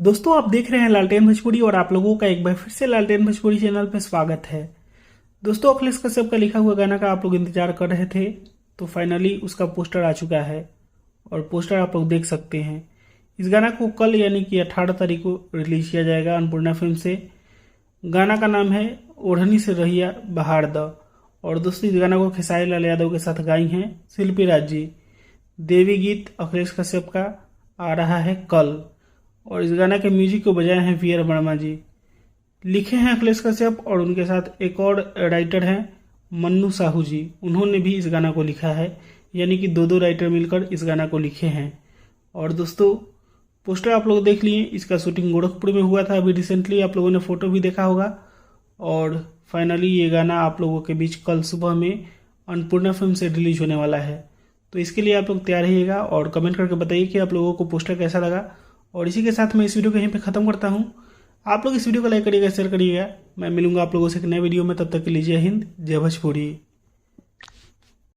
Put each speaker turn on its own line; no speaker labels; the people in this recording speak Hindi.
दोस्तों आप देख रहे हैं लालटेन भोजपुरी और आप लोगों का एक बार फिर से लालटेन भोजपुरी चैनल पर स्वागत है। दोस्तों अखिलेश कश्यप का लिखा हुआ गाना का आप लोग इंतजार कर रहे थे, तो फाइनली उसका पोस्टर आ चुका है और पोस्टर आप लोग देख सकते हैं। इस गाना को कल यानी कि 18 तारीख को रिलीज किया जाएगा अन्नपूर्णा फिल्म से। गाना का नाम है ओढ़नी से रहिया बहार द। और दोस्तों इस गाना को खेसारी लाल यादव के साथ गाई हैं शिल्पी राज जी। देवी गीत अखिलेश कश्यप का आ रहा है कल और इस गाना के म्यूजिक को बजाए हैं वी आर वर्मा जी। लिखे हैं अखिलेश कश्यप और उनके साथ एक और राइटर हैं मन्नू साहू जी। उन्होंने भी इस गाना को लिखा है, यानी कि दो राइटर मिलकर इस गाना को लिखे हैं। और दोस्तों पोस्टर आप लोग देख लिए, इसका शूटिंग गोरखपुर में हुआ था अभी रिसेंटली, आप लोगों ने फोटो भी देखा होगा। और फाइनली ये गाना आप लोगों के बीच कल सुबह में अन्नपूर्णा फिल्म से रिलीज होने वाला है। तो इसके लिए आप लोग तैयार रहिएगा और कमेंट करके बताइए कि आप लोगों को पोस्टर कैसा लगा। और इसी के साथ मैं इस वीडियो को यहीं पे ख़त्म करता हूँ। आप लोग इस वीडियो को लाइक करिएगा, शेयर करिएगा। मैं मिलूंगा आप लोगों से एक नए वीडियो में, तब तक के लिए जय हिंद, जय भोजपुरी।